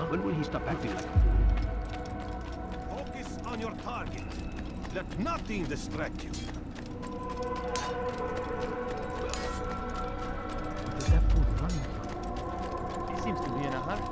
When will he stop acting like a fool? Focus on your target. Let nothing distract you. What is that fool running from? He seems to be in a hurry.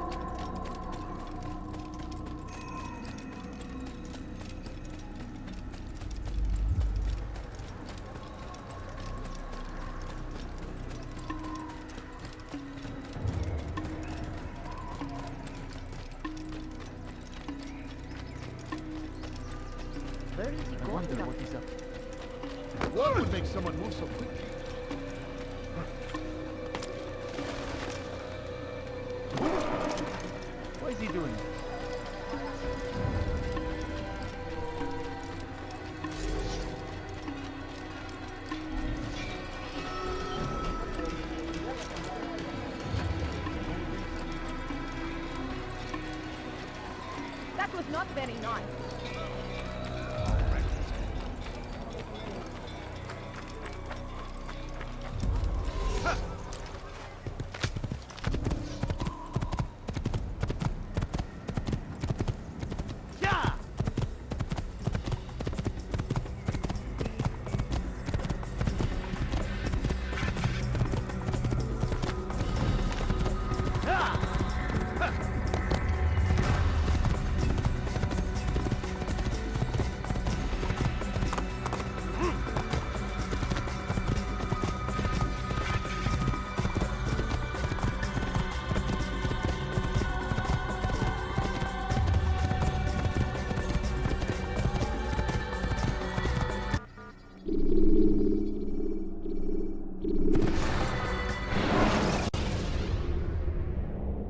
Where is he I going? wonder what he's up to. What would make someone move so quickly? What is he doing? That was not very nice.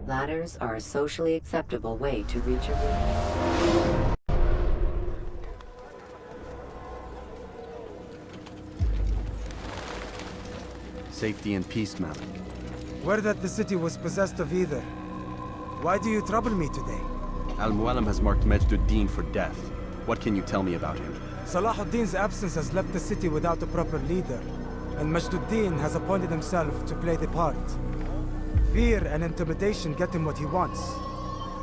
Ladders are a socially acceptable way to reach a room. Safety and peace, Malik. Word that the city was possessed of either. Why do you trouble me today? Al-Mualim has marked Majd Addin for death. What can you tell me about him? Salahuddin's absence has left the city without a proper leader, and Majd Addin has appointed himself to play the part. Fear and intimidation get him what he wants.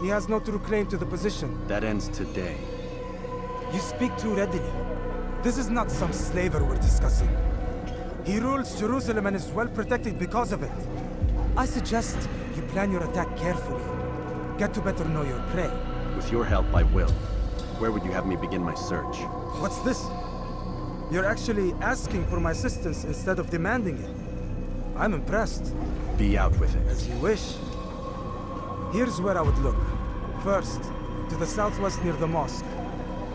He has no true claim to the position. That ends today. You speak too readily. This is not some slaver we're discussing. He rules Jerusalem and is well protected because of it. I suggest you plan your attack carefully. Get to better know your prey. With your help, I will. Where would you have me begin my search? What's this? You're actually asking for my assistance instead of demanding it. I'm impressed. Be out with it. As you wish. Here's where I would look. First, to the southwest near the mosque.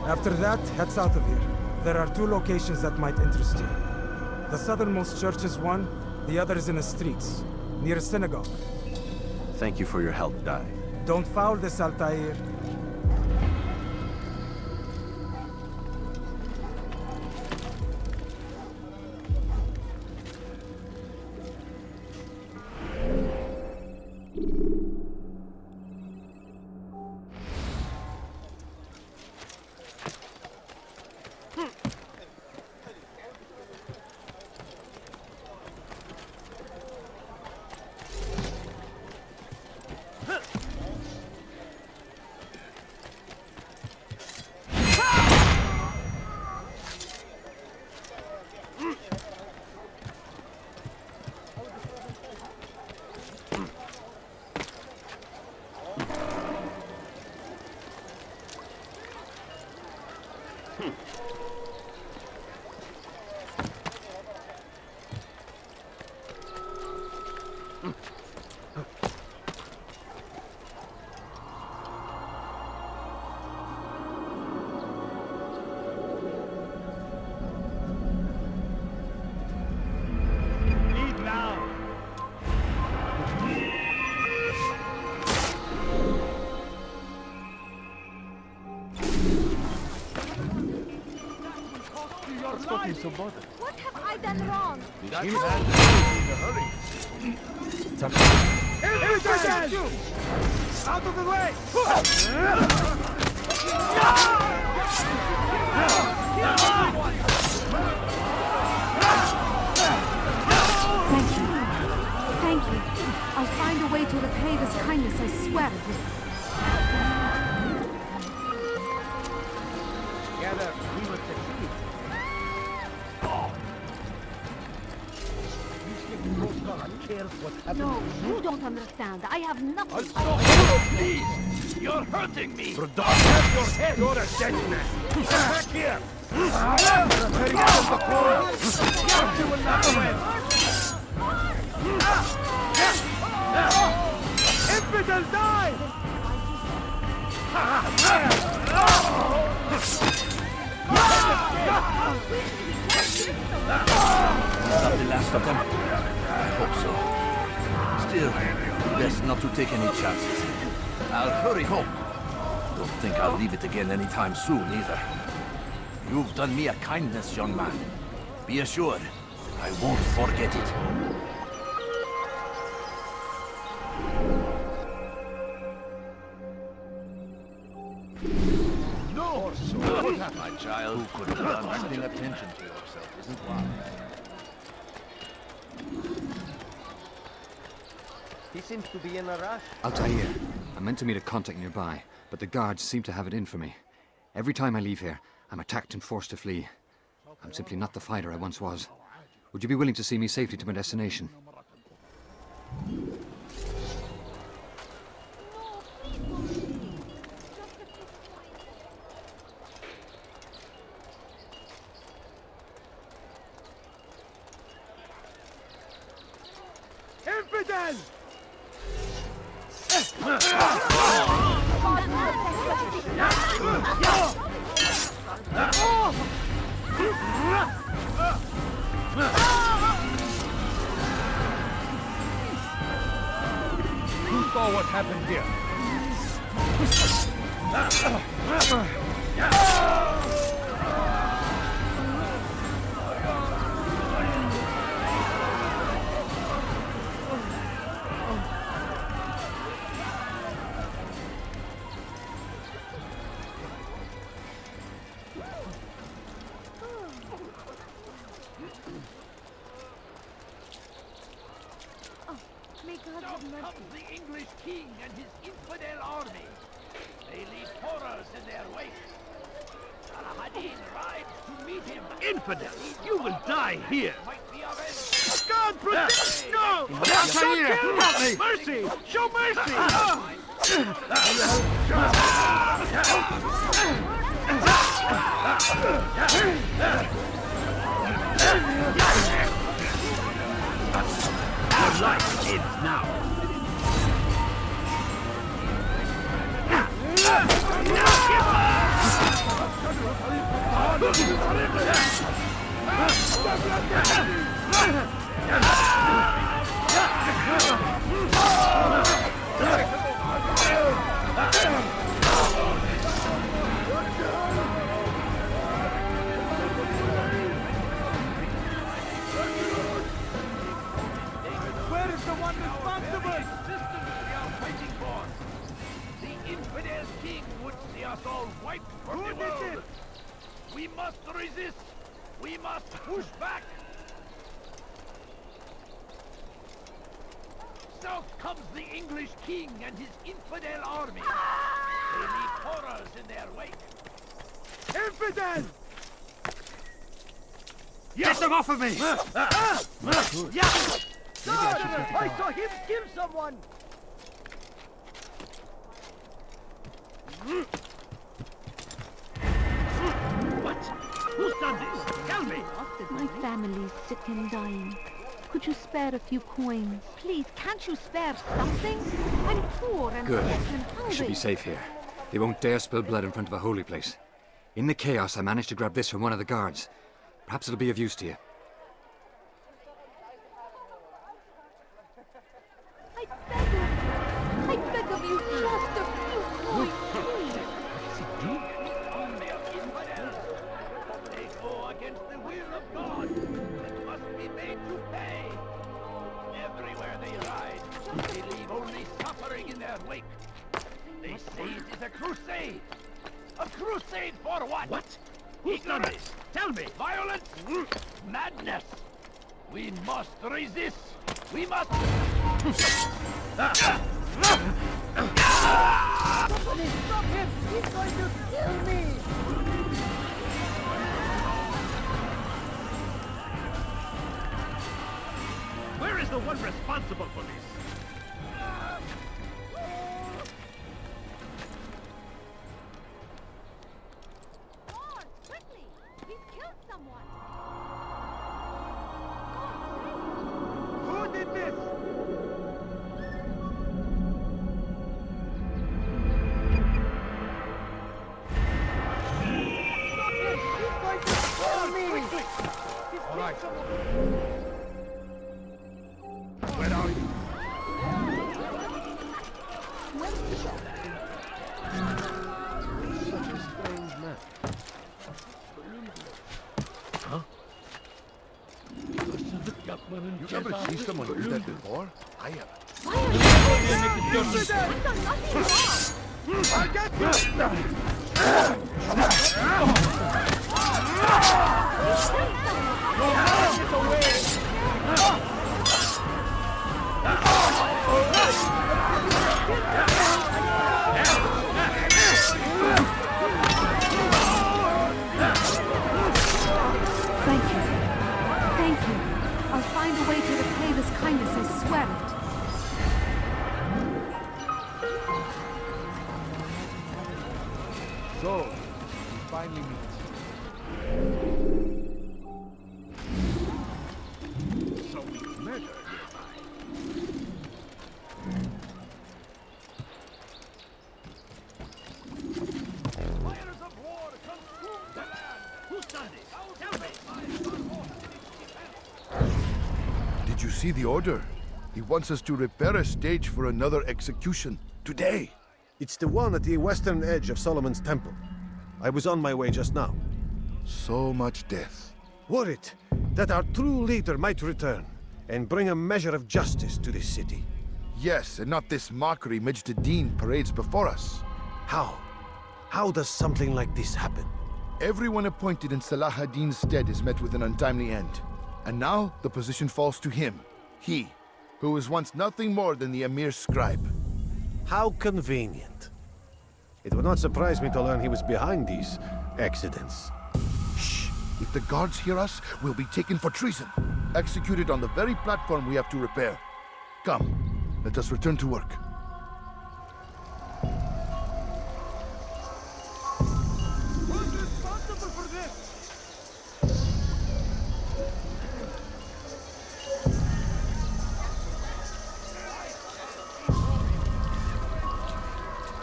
After that, head south of here. There are two locations that might interest you. The southernmost church is one, the other is in the streets, near a synagogue. Thank you for your help, Dai. Don't foul this, Altair. So bothered. What have I done wrong? You had to in a hurry. Out of the way! Thank you. Thank you. I'll find a way to repay this kindness, I swear it will. What happened? No, you don't understand. I have nothing. Please! You're hurting me! Don't have your head! You're a dead man! Back here! You will not win! Infidel, die! Is that the last of them? I hope so. Still, best not to take any chances. I'll hurry home. Don't think I'll leave it again anytime soon, either. You've done me a kindness, young man. Be assured, I won't forget it. No! My child, who could have done paying attention to yourself isn't wise. He seems to be in a rush. Altair. I meant to meet a contact nearby, but the guards seem to have it in for me. Every time I leave here, I'm attacked and forced to flee. I'm simply not the fighter I once was. Would you be willing to see me safely to my destination? Infidel! Who saw what happened here? May God have Now mercy. comes the English king and his infidel army. They leave horrors in their wake. Baha rides to meet him. Infidel! You will die here! Might be avenged. God protect! No! Help me! Mercy! Show mercy! Your life ends now. Where is the one responsible? Resistance we are waiting for. The infidel king would see us all wiped from the world. We must resist. We must push back. South comes the English king and his infidel army. They leave horrors in their wake. Infidel! Get them off of me! I saw him kill someone! What? Who's done this? Tell me! My family's sick and dying. Could you spare a few coins? Please, can't you spare something? I'm poor and Good. sick and I hungry. should be safe here. They won't dare spill blood in front of a holy place. In the chaos, I managed to grab this from one of the guards. Perhaps it'll be of use to you. I beg of you, just a few coins, please. Army of infidels. They go against the will of God and must be made to pay. Everywhere they ride, they leave only suffering in their wake. They say it is a crusade. A crusade for what? What? Who's done this? Tell me. Violence? Madness. We must resist. We must... Somebody stop him! He's going to kill me! Where is the one responsible for Such a strange man. Huh? You ever see someone do that before? I haven't. Why are you doing this? I've done nothing wrong. I get Thank you. Thank you. I'll find a way to repay this kindness, I swear it. So, we finally meet. So we met her nearby. Fires of war consume the land! Who's done it? Tell me! Did you see the order? He wants us to repair a stage for another execution. Today! It's the one at the western edge of Solomon's Temple. I was on my way just now. So much death. Worried that our true leader might return and bring a measure of justice to this city. Yes, and not this mockery Majd Addin parades before us. How? How does something like this happen? Everyone appointed in Salah ad-Din's stead is met with an untimely end. And now the position falls to him. He, who was once nothing more than the Emir's scribe. How convenient. It would not surprise me to learn he was behind these accidents. Shh! If the guards hear us, we'll be taken for treason. Executed on the very platform we have to repair. Come, let us return to work. Who's responsible for this?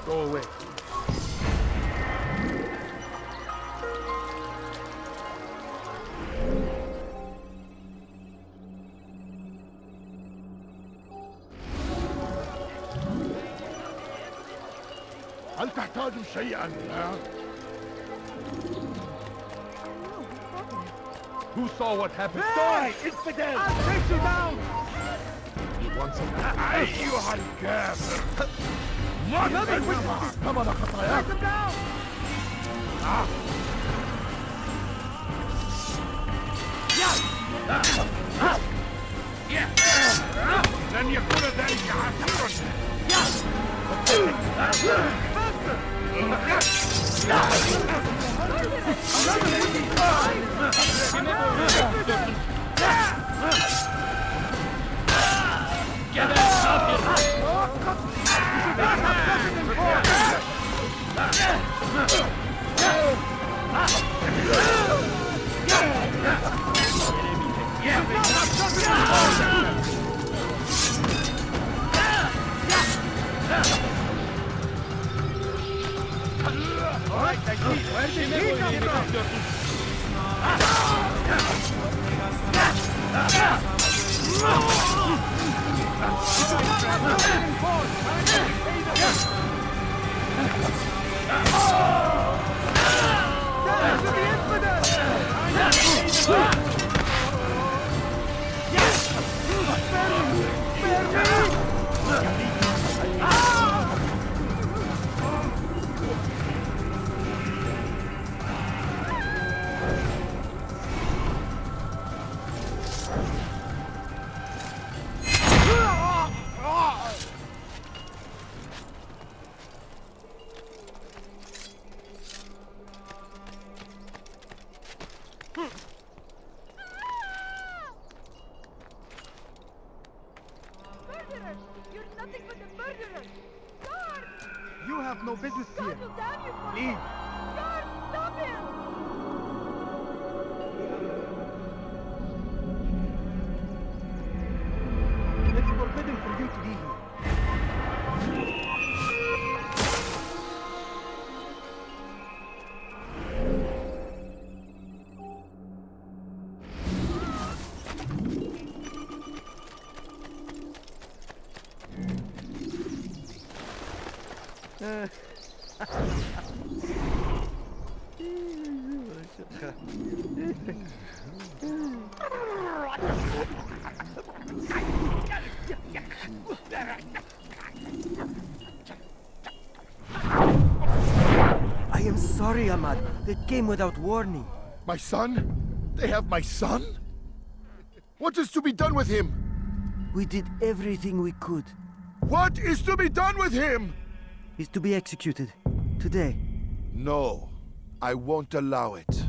Go away. هل تحتاج شيئا؟ Who saw what happened? Die! Infidel! I'll take you down! You want some? أيها الكافر! Come on, خطاياك! Take him down! لن يكون ذلك عسيرا! Murderers! You're nothing but a murderer! Guard! You have no business God here. will damn you for Leave. that! Guard, stop him! It's forbidden for you to be here. I am sorry, Ahmad. They came without warning. My son? They have my son? What is to be done with him? We did everything we could. What is to be done with him? He's to be executed. Today. No. I won't allow it.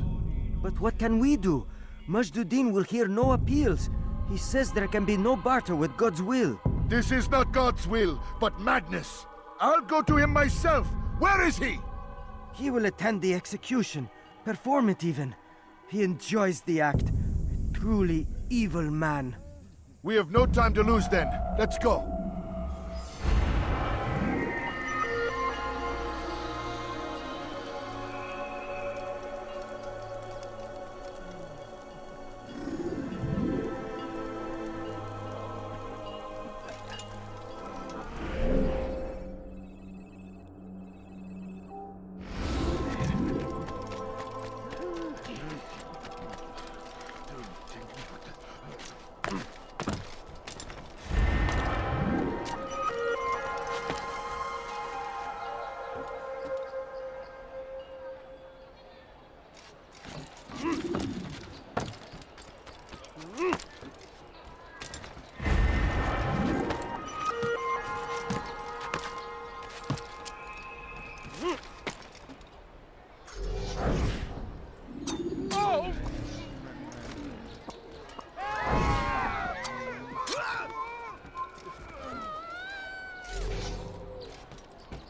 But what can we do? Majd Addin will hear no appeals. He says there can be no barter with God's will. This is not God's will, but madness. I'll go to him myself. Where is he? He will attend the execution. Perform it even. He enjoys the act. A truly evil man. We have no time to lose then. Let's go.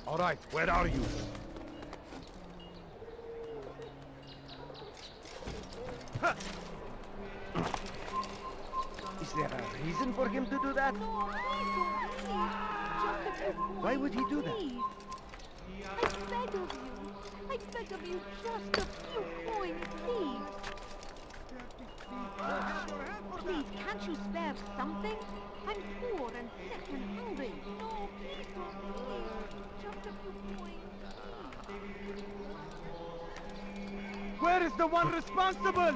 All right, where are you? Is there a reason for him to do that? Why would he do that? I beg of you, just a few coins, please. Please, can't you spare something? I'm poor and sick and hungry. No, please, just a few coins. Where is the one responsible?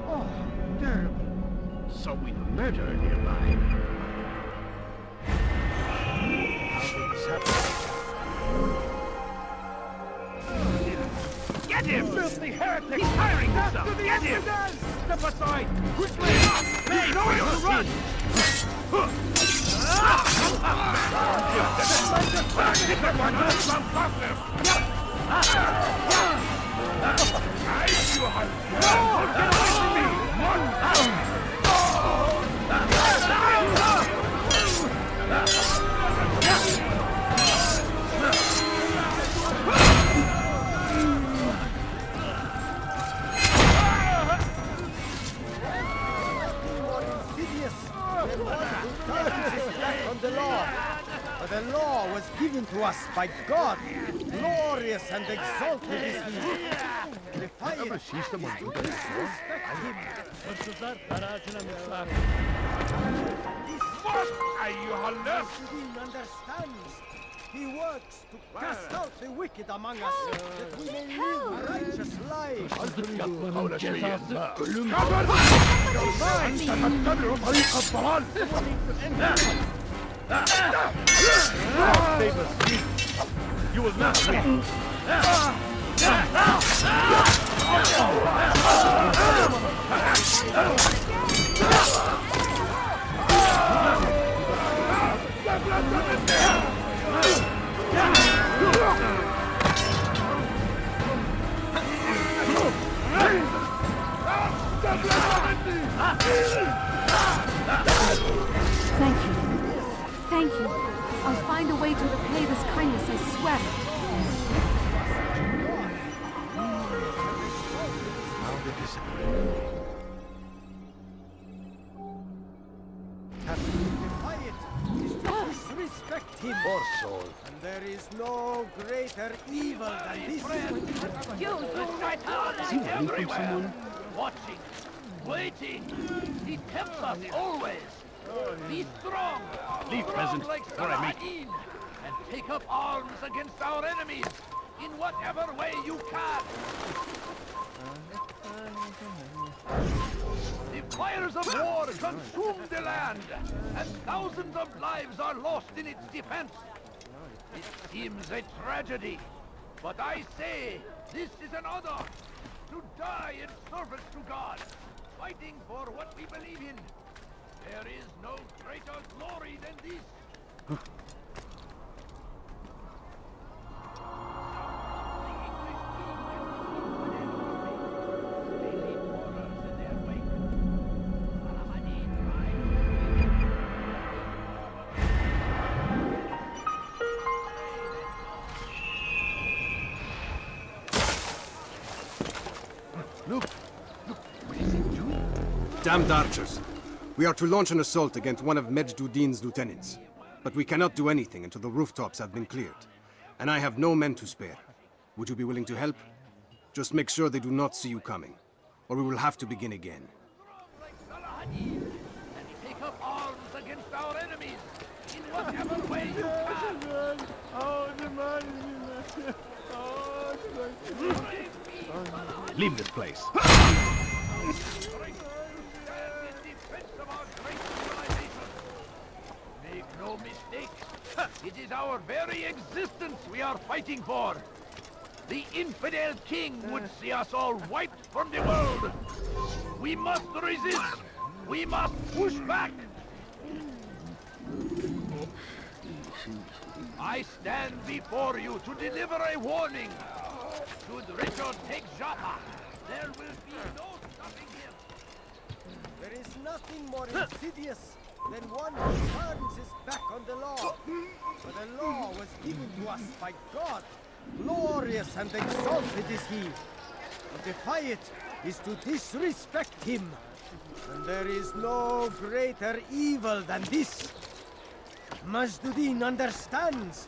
Oh, terrible. So we murder nearby. How did this happen? Get him! Filthy heretic! He's firing himself! Get him! Step aside! Quickly! Hey, nowhere to run! From the law. But the law was given to us by God. Glorious and exalted is He. Defy it. Disrespect Him. He understands. He works to cast out the wicked among us, that we may live a righteous life. You will not win. Thank you. Thank you. I'll find a way to repay this kindness, I swear. How did this happen? Defy it is to disrespect Him. Poor soul. And there is no greater evil than this. Everywhere. Watching. waiting. He tempts us always. Be strong. Leave peasant, like or I Baha and take up arms against our enemies in whatever way you can. The fires of war consume the land, and thousands of lives are lost in its defense. It seems a tragedy, but I say this is an honor to die in service to God, fighting for what we believe in. There is no greater glory than this. Look, what is he doing? Damned archers. We are to launch an assault against one of Majd Addin's lieutenants. But we cannot do anything until the rooftops have been cleared. And I have no men to spare. Would you be willing to help? Just make sure they do not see you coming, or we will have to begin again. And take up arms against our enemies in whatever way you can. Leave this place. Make no mistake, it is our very existence we are fighting for. The infidel king would see us all wiped from the world. We must resist. We must push back. I stand before you to deliver a warning. Should Richard take Jaffa, there will be no stopping him. There is nothing more insidious than one who turns his back on the law. For the law was given to us by God. Glorious and exalted is he. To defy it is to disrespect him. And there is no greater evil than this. Majd Addin understands.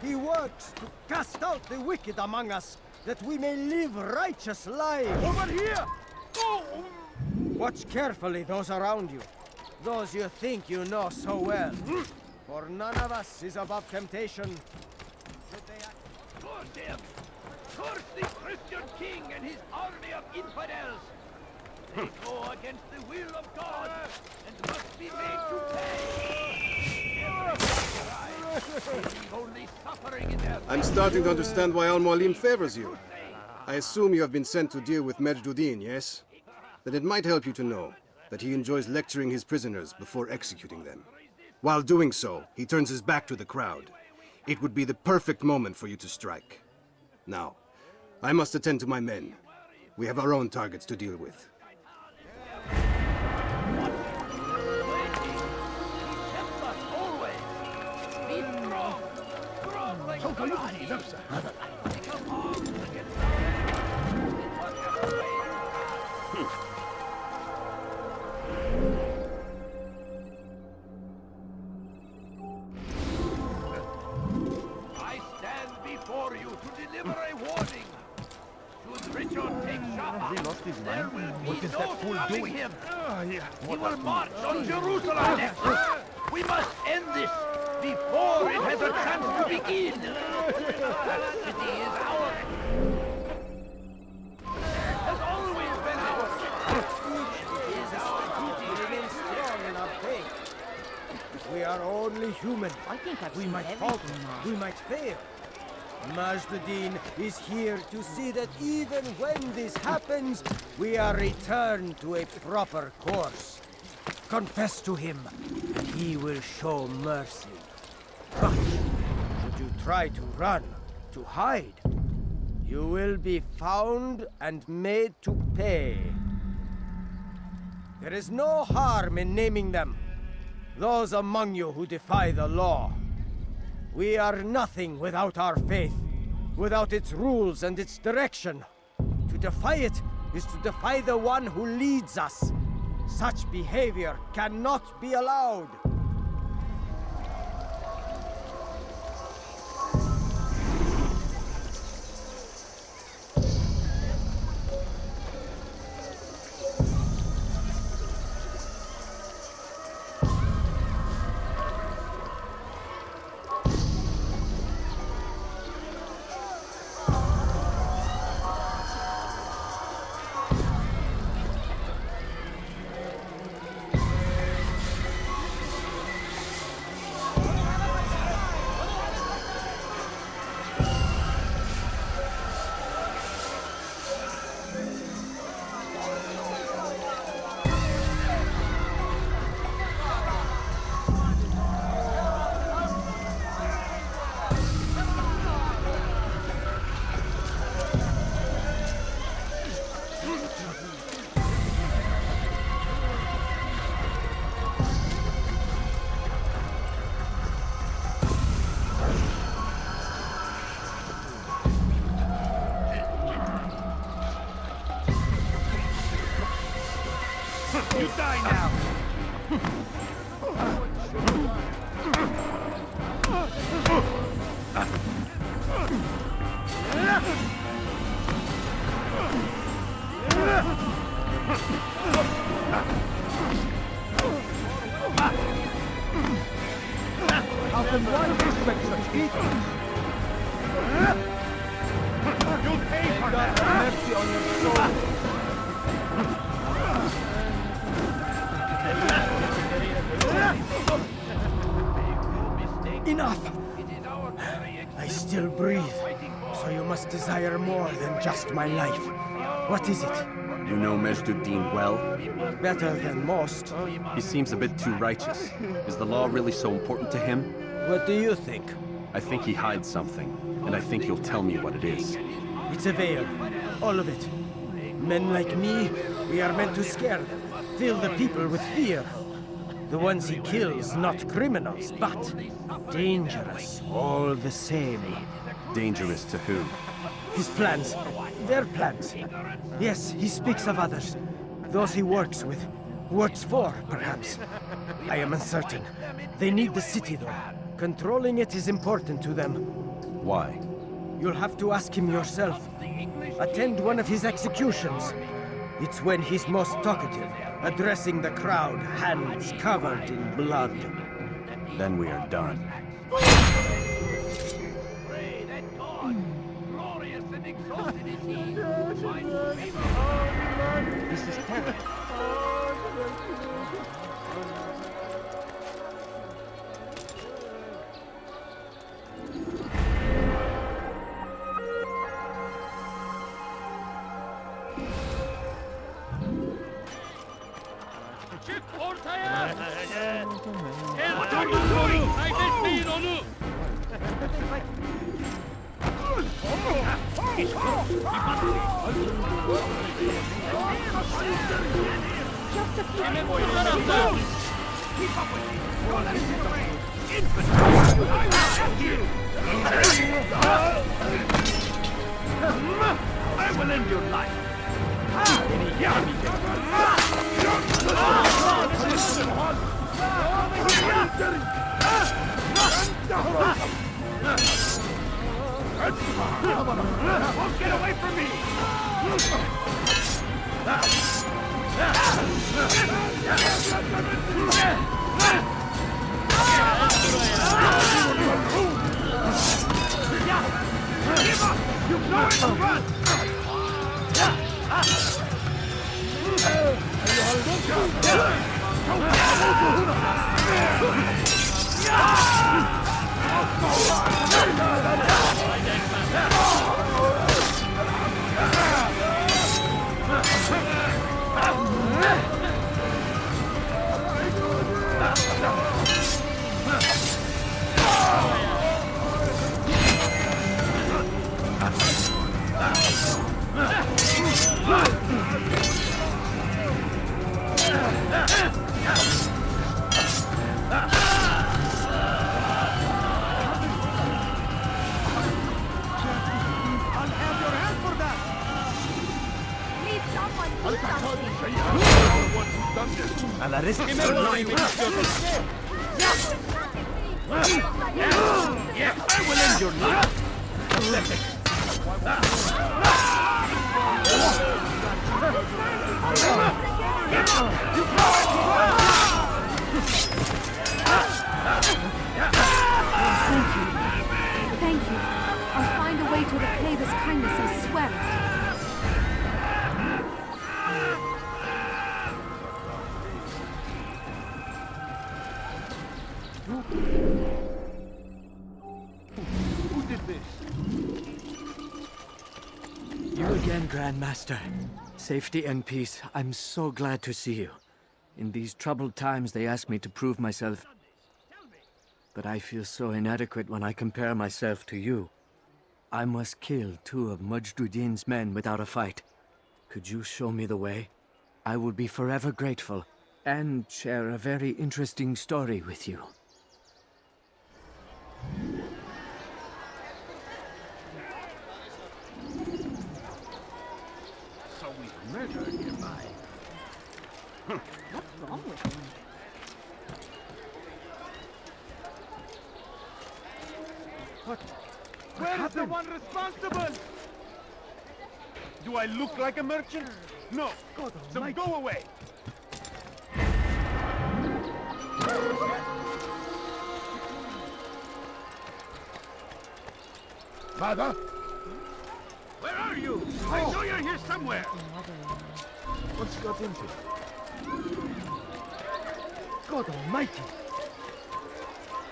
He works to cast out the wicked among us, that we may live righteous lives. Over here! Go! Watch carefully those around you. Those you think you know so well. For none of us is above temptation. Should they act... Curse him! Curse the Christian king and his army of infidels! They go against the will of God and must be made to pay! They leave only suffering in their... I'm starting to understand why Al-Mualim favors you. I assume you have been sent to deal with Majd Addin, yes? Then it might help you to know that he enjoys lecturing his prisoners before executing them. While doing so, he turns his back to the crowd. It would be the perfect moment for you to strike. Now, I must attend to my men. We have our own targets to deal with. I stand before you to deliver a warning. Should Richard take Jaffa, there will be no stopping him. He will march on Jerusalem next. We must end this before it has a chance to begin. That city is ours. Has always been ours. It is our duty to remain strong in our faith. We are only human. I think I've We seen might everything falter, now. we might fail. Majd Addin is here to see that even when this happens, we are returned to a proper course. Confess to him, and he will show mercy. But should you try to run, to hide, you will be found and made to pay. There is no harm in naming them. Those among you who defy the law. We are nothing without our faith, without its rules and its direction. To defy it is to defy the one who leads us. Such behavior cannot be allowed. How can one expect such evil? You'll pay for that! Have mercy on your soul! Enough! I still breathe, so you must desire more than just my life. What is it? You know Majd Addin well? Better than most. He seems a bit too righteous. Is the law really so important to him? What do you think? I think he hides something, and I think he'll tell me what it is. It's a veil. All of it. Men like me, we are meant to scare them, fill the people with fear. The ones he kills, not criminals, but dangerous all the same. Dangerous to who? His plans. Their plans. Yes, he speaks of others. Those he works with. Works for, perhaps. I am uncertain. They need the city, though. Controlling it is important to them. Why? You'll have to ask him yourself. Attend one of his executions. It's when he's most talkative, addressing the crowd, hands covered in blood. Then we are done. Pray that God, glorious and exalted is he, find favor. This is tyrant. Çık ortaya! What are you doing? Kaybetmeyin onu! Just a few. Bu tarafta! Keep up with me! You're left in the rain! Infantry! I will end your life! Don't get away from me! Give up! You've nowhere to run! Alla resta Yeah, I will end your life! Thank you. I'll find a way to repay this kindness, I swear it. Who did this? You again, Grandmaster. Safety and peace. I'm so glad to see you. In these troubled times, they ask me to prove myself. But I feel so inadequate when I compare myself to you. I must kill 2 of Majd Addin's men without a fight. Could you show me the way? I will be forever grateful, and share a very interesting story with you. So we've murdered nearby. What's wrong with him? Where is the one responsible? Do I look like a merchant? No. So go away. Father? Where are you? I know you're here somewhere. What's got into? God almighty!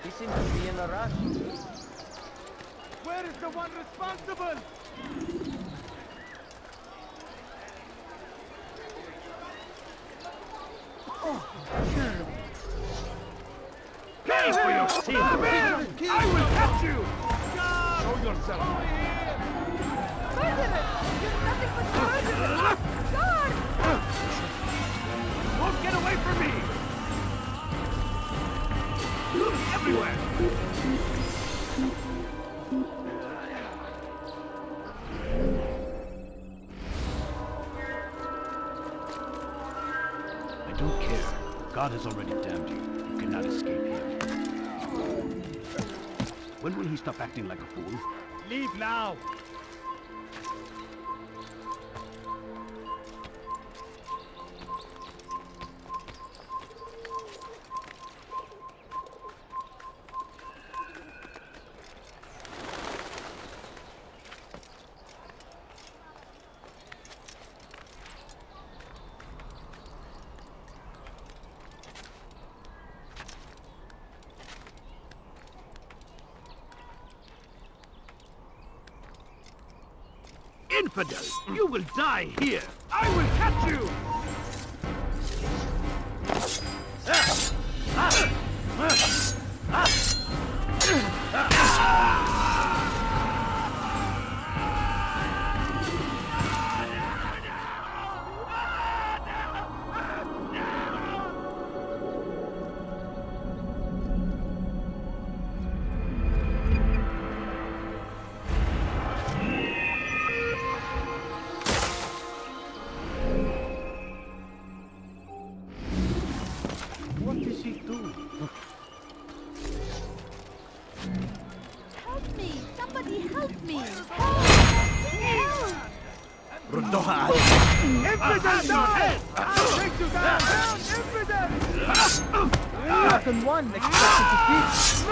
He seems to be in a rush. Where is the one responsible? Pay for your sin! I will catch you! Show yourself! Murderers! You're nothing but murderers! God! Won't get away from me! Look everywhere! I don't care. God has already damned you. You cannot escape him. When will he stop acting like a fool? Leave now! Infidel! You will die here! I will catch you! What is he doing? Help me! Somebody help me! Help! Help! ردوها Infidel down! I'll take you down! Down, infidel! Not in one expected to teach.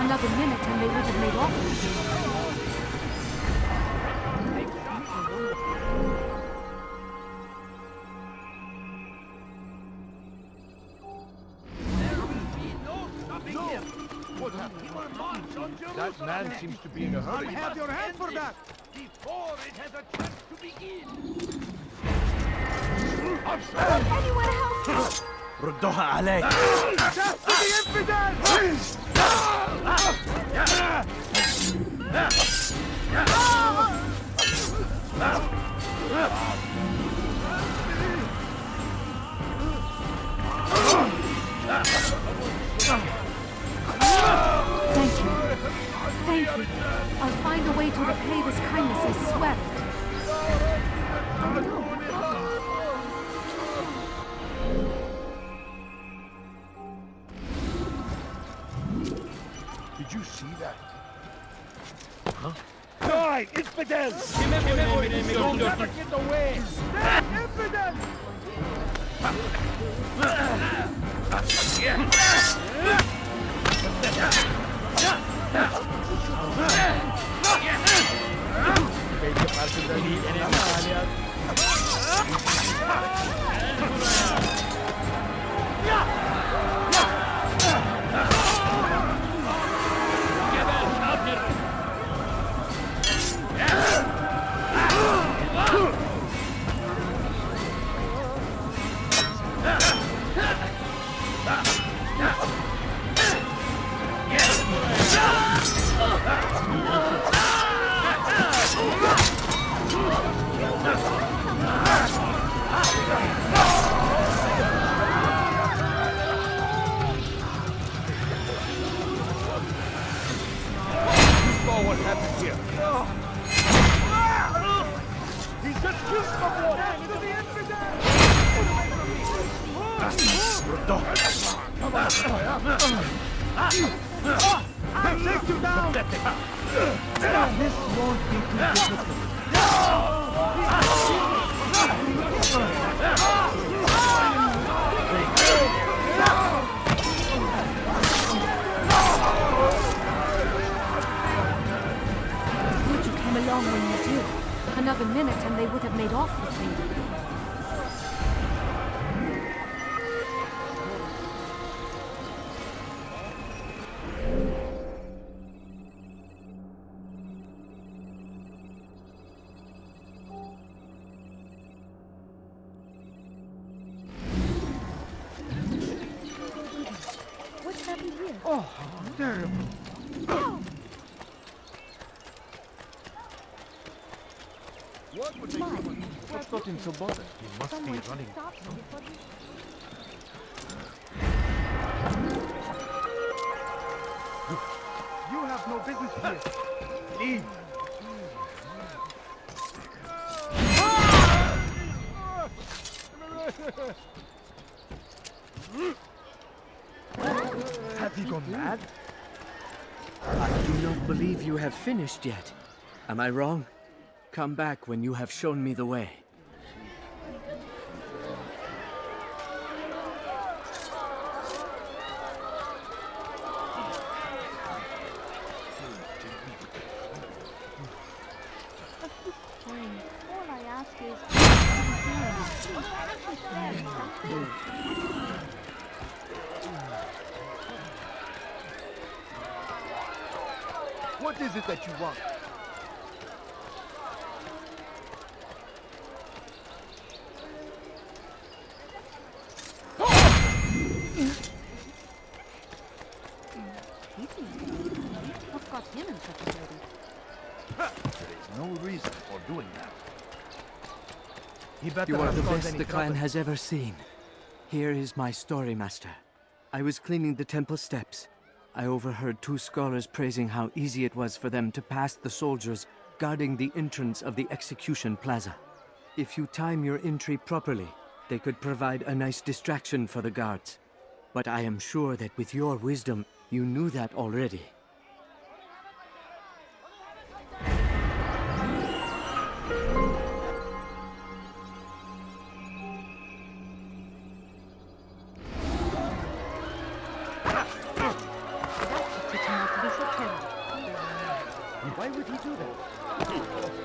Another minute and they would have made off with you. That man seems to be in a hurry. Have your hand for that! Before it has a chance to begin! Anyone help me! ردوها علي Death to the infidel! Thank you. Thank you. I'll find a way to repay this kindness, I swear it. Did you see that? Huh? Die, infidels! You'll never get away! Death, infidels! I'll take you down! This won't be too difficult. Good you came along when you did. Another minute and they would have made off with me. What's happened here? Oh, terrible. What would What's got him so bothered? He must be running. You have no business here. Leave. Have you gone mad? I do not believe you have finished yet. Am I wrong? Come back when you have shown me the way. Fine. All I ask is... What is it that you want? What got him in such a hurry? There is no reason for doing that. He better You are not the cause best any the clan trouble. has ever seen. Here is my story, Master. I was cleaning the temple steps. I overheard two scholars praising how easy it was for them to pass the soldiers guarding the entrance of the execution plaza. If you time your entry properly, they could provide a nice distraction for the guards. But I am sure that with your wisdom, you knew that already. Why would he do that?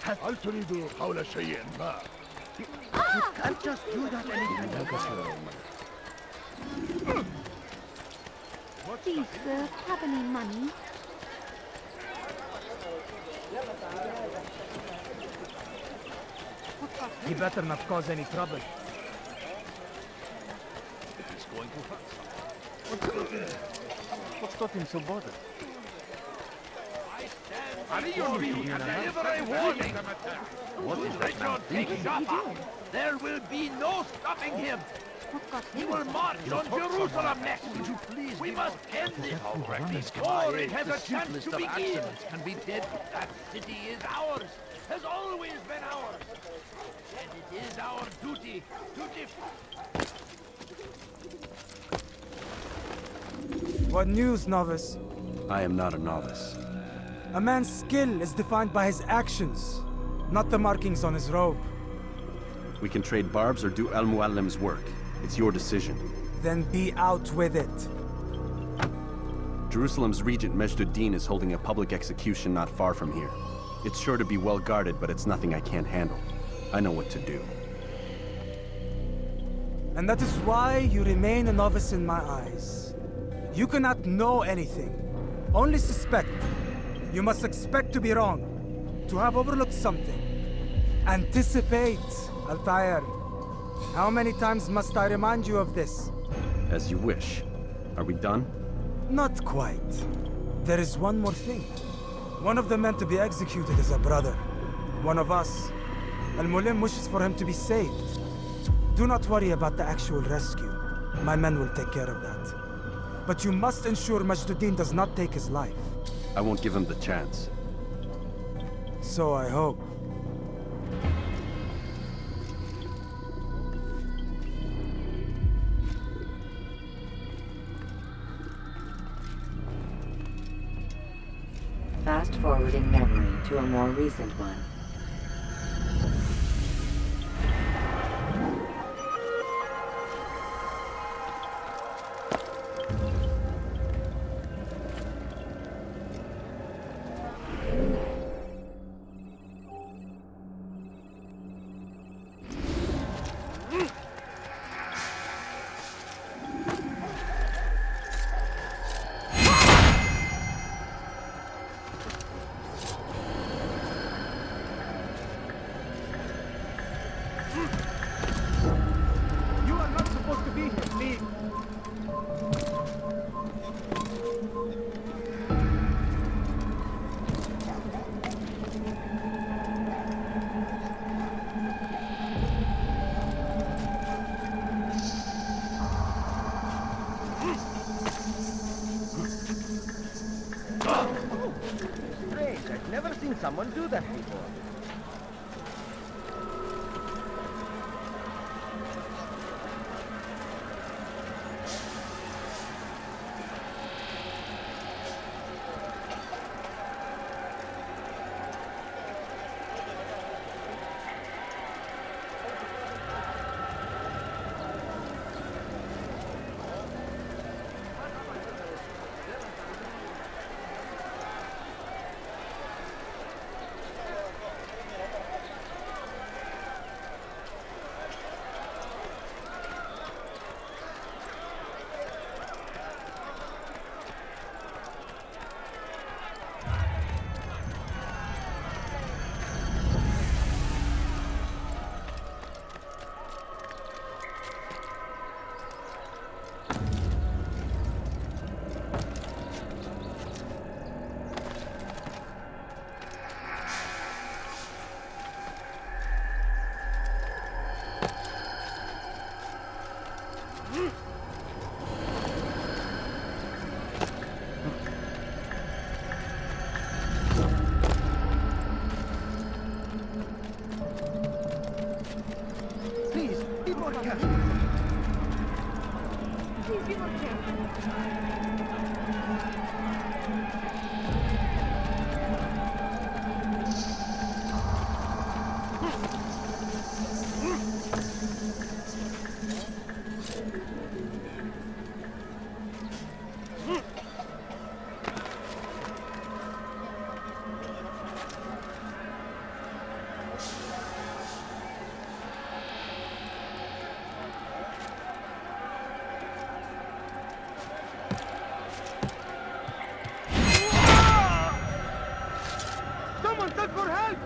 هل تريد قول شيء ما؟ You can't just do that anytime you Please, sir, have any money? He better not cause any trouble. He's going to hurt someone. What's got him so bothered? I stand before you and deliver a warning. What is that Richard man takes thinking? Jaffa. There will be no stopping him. What got He him? will march on Jerusalem next. Would you please We be must end this before it has a chance to begin. can be dead. That city is ours, has always been ours. And it is our duty to defend. What news, novice? I am not a novice. A man's skill is defined by his actions, not the markings on his robe. We can trade barbs or do Al-Muallim's work. It's your decision. Then be out with it. Jerusalem's regent Majd Addin is holding a public execution not far from here. It's sure to be well guarded, but it's nothing I can't handle. I know what to do. And that is why you remain a novice in my eyes. You cannot know anything, only suspect. You must expect to be wrong, to have overlooked something. Anticipate, Altair. How many times must I remind you of this? As you wish. Are we done? Not quite. There is one more thing. One of the men to be executed is a brother. One of us. Al-Mulim wishes for him to be saved. Do not worry about the actual rescue. My men will take care of that. But you must ensure Majd Addin does not take his life. I won't give him the chance. So I hope. Fast-forwarding memory to a more recent one. You are not supposed to be here. Leave. Strange, I've never seen someone do that before. Please, be more careful. Please be more careful. Someone send for help!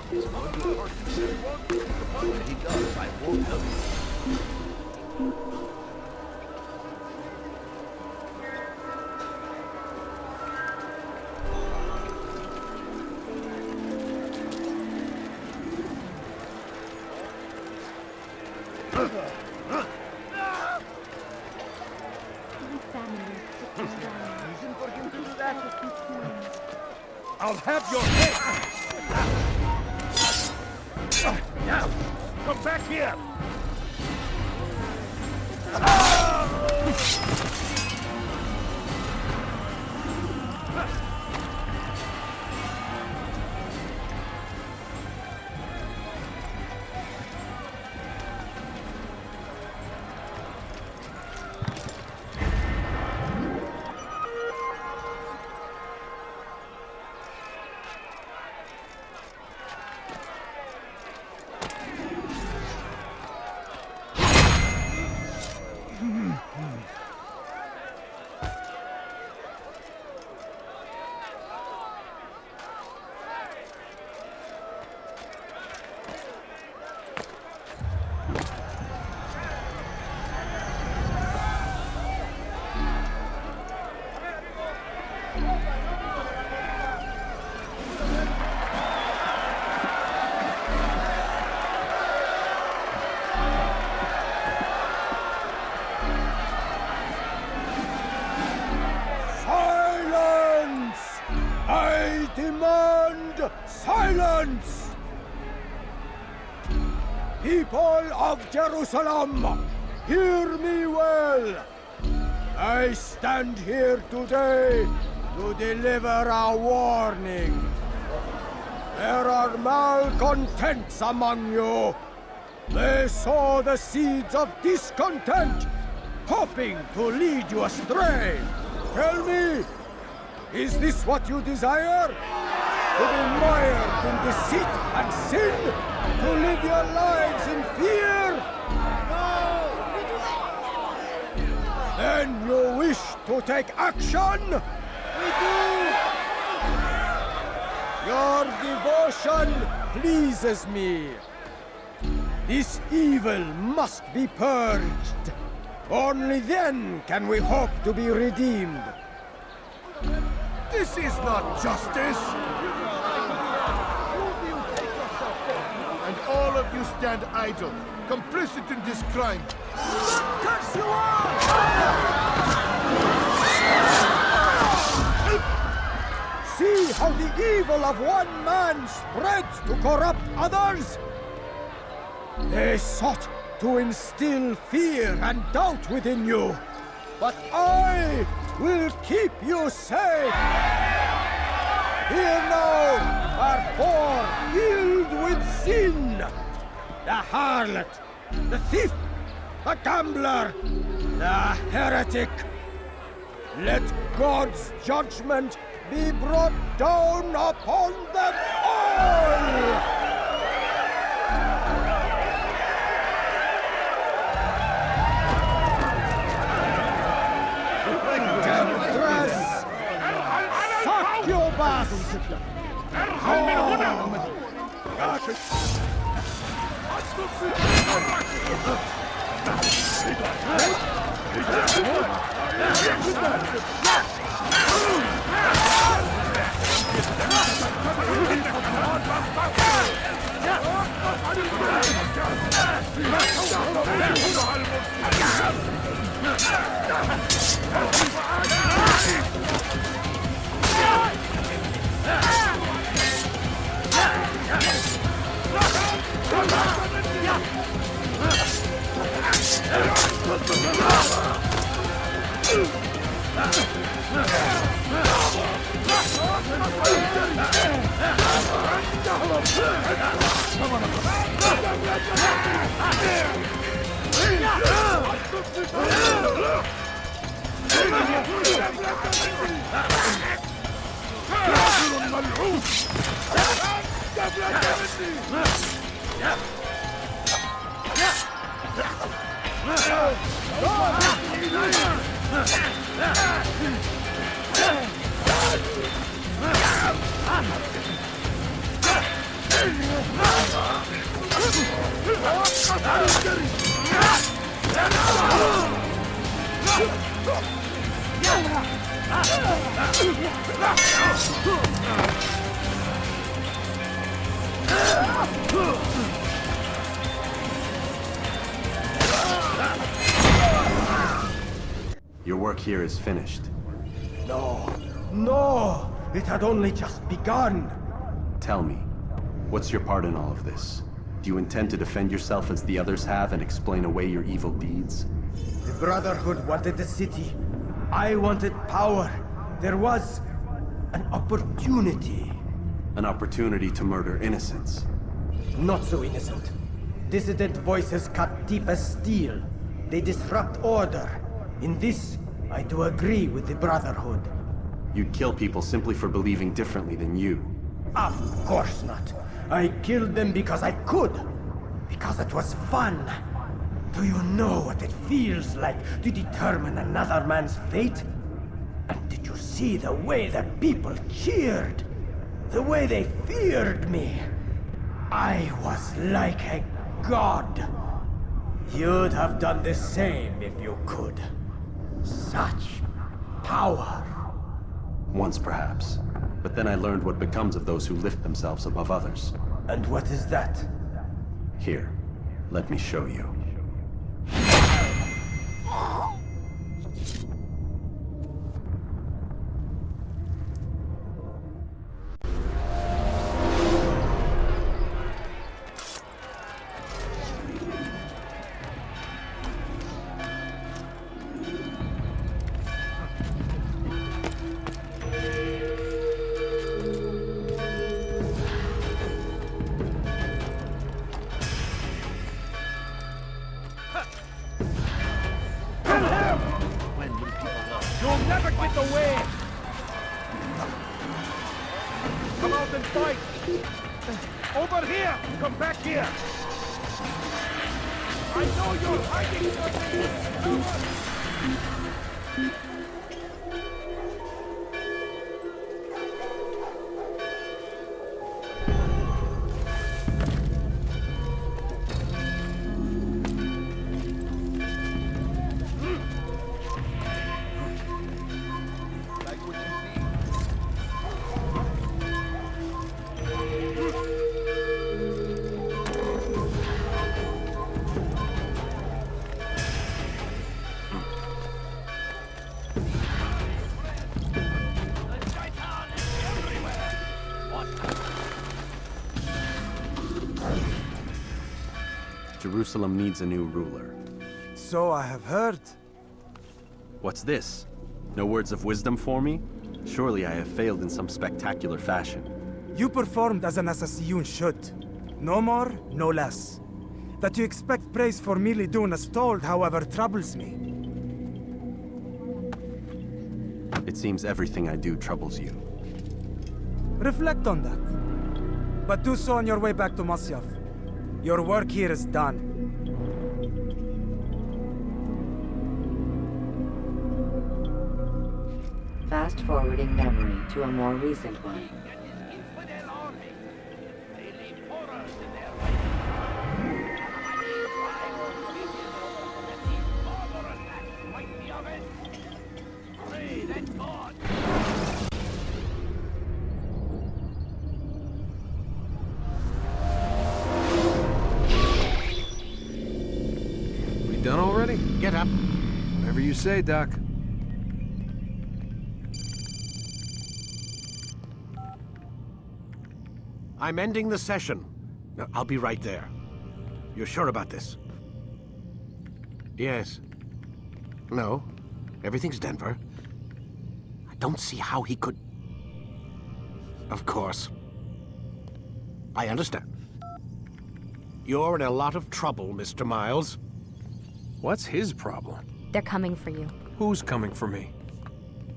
He's going to hurt himself. When he does, I won't help him. Reason for him to do that? I'll have your head! Now, come back here! Silence! People of Jerusalem, hear me well. I stand here today to deliver a warning. There are malcontents among you. They sow the seeds of discontent, hoping to lead you astray. Tell me, is this what you desire? To be mired in deceit and sin? To live your lives in fear? No, we do not. Then you wish to take action? We do. Your devotion pleases me. This evil must be purged. Only then can we hope to be redeemed. This is not justice! And all of you stand idle, complicit in this crime. Curse you all! See how the evil of one man spreads to corrupt others? They sought to instill fear and doubt within you, but I will keep you safe. Here now are four filled with sin. The harlot, the thief, the gambler, the heretic. Let God's judgment be brought down upon them all! Temptress! Succubus! Your work here is finished. No, no! It had only just begun! Tell me, what's your part in all of this? Do you intend to defend yourself as the others have and explain away your evil deeds? The Brotherhood wanted the city. I wanted power. There was an opportunity. An opportunity to murder innocents. Not so innocent. Dissident voices cut deep as steel. They disrupt order. In this, I do agree with the Brotherhood. You'd kill people simply for believing differently than you. Of course not. I killed them because I could. Because it was fun. Do you know what it feels like to determine another man's fate? And did you see the way the people cheered? The way they feared me? I was like a god. You'd have done the same if you could. Such power. Once, perhaps. But then I learned what becomes of those who lift themselves above others. And what is that? Here, let me show you. Over here! Come back here! I know you're hiding something! Jerusalem needs a new ruler. So I have heard. What's this? No words of wisdom for me? Surely I have failed in some spectacular fashion. You performed as an Assassiyun should. No more, no less. That you expect praise for merely doing as told, however, troubles me. It seems everything I do troubles you. Reflect on that. But do so on your way back to Masyaf. Your work here is done. Fast-forwarding memory to a more recent one. We done already? Get up. Whatever you say, Doc. I'm ending the session. No, I'll be right there. You're sure about this? Yes. No. Everything's Denver. I don't see how he could... Of course. I understand. You're in a lot of trouble, Mr. Miles. What's his problem? They're coming for you. Who's coming for me?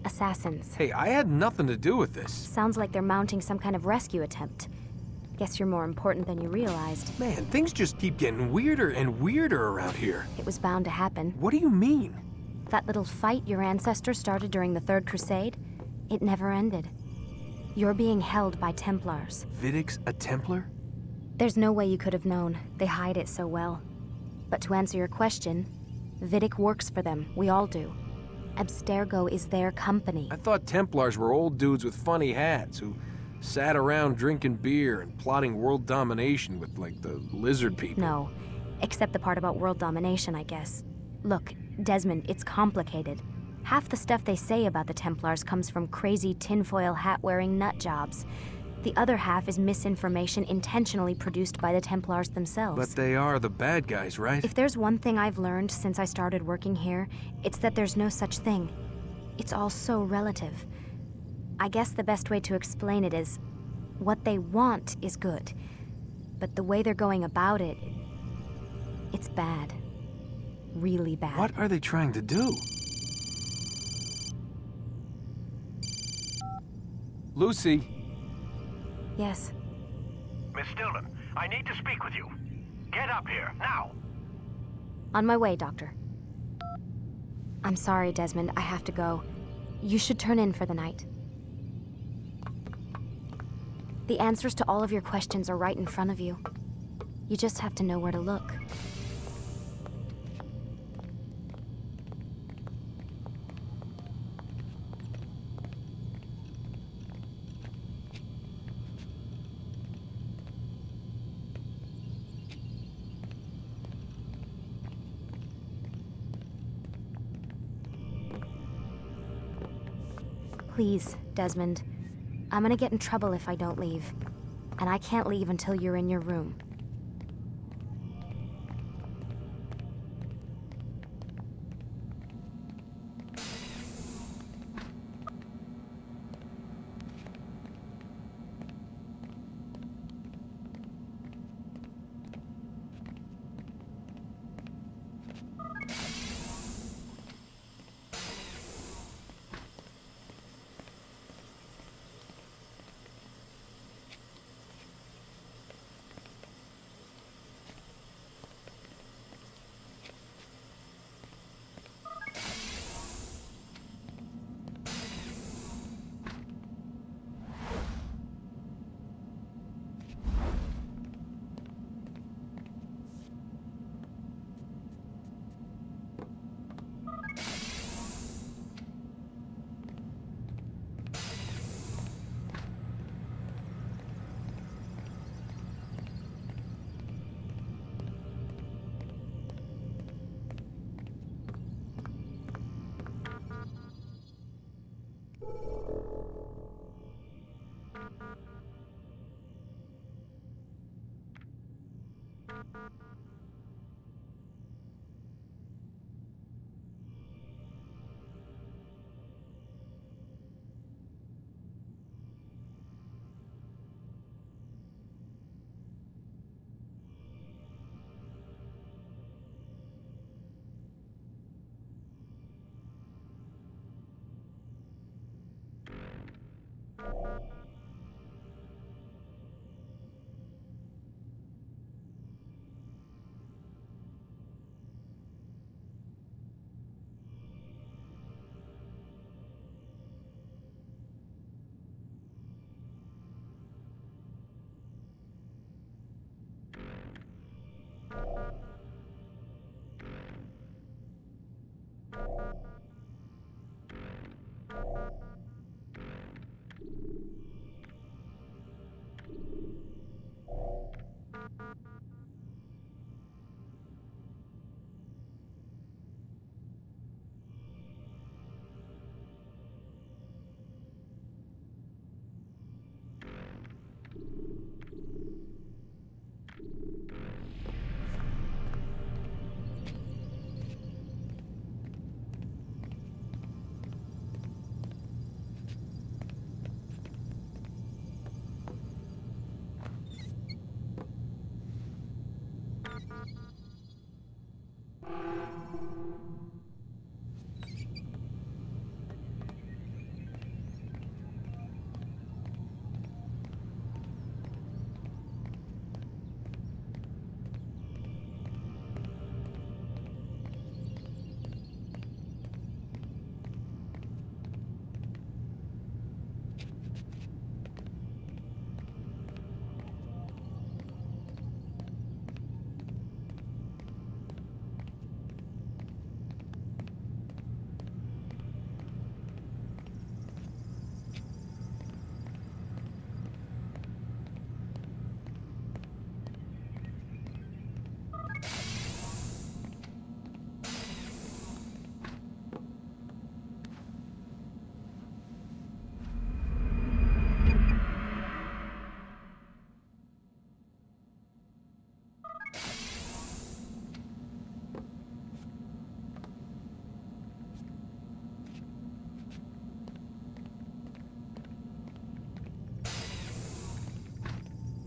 Assassins. Hey, I had nothing to do with this. Sounds like they're mounting some kind of rescue attempt. Guess you're more important than you realized. Man, things just keep getting weirder and weirder around here. It was bound to happen. What do you mean? That little fight your ancestors started during the Third Crusade, it never ended. You're being held by Templars. Vidic's a Templar? There's no way you could have known. They hide it so well. But to answer your question, Vidic works for them. We all do. Abstergo is their company. I thought Templars were old dudes with funny hats who sat around drinking beer and plotting world domination with, like, the lizard people. No, except the part about world domination, I guess. Look, Desmond, it's complicated. Half the stuff they say about the Templars comes from crazy tinfoil hat-wearing nut jobs. The other half is misinformation intentionally produced by the Templars themselves. But they are the bad guys, right? If there's one thing I've learned since I started working here, it's that there's no such thing. It's all so relative. I guess the best way to explain it is, what they want is good. But the way they're going about it, it's bad. Really bad. What are they trying to do? Lucy? Yes. Miss Stillman, I need to speak with you. Get up here, now! On my way, Doctor. I'm sorry, Desmond. I have to go. You should turn in for the night. The answers to all of your questions are right in front of you. You just have to know where to look. Please, Desmond. I'm gonna get in trouble if I don't leave. And I can't leave until you're in your room.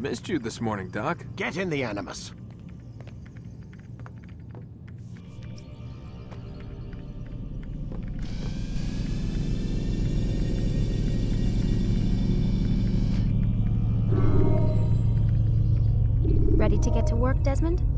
Missed you this morning, Doc. Get in the Animus. Ready to get to work, Desmond?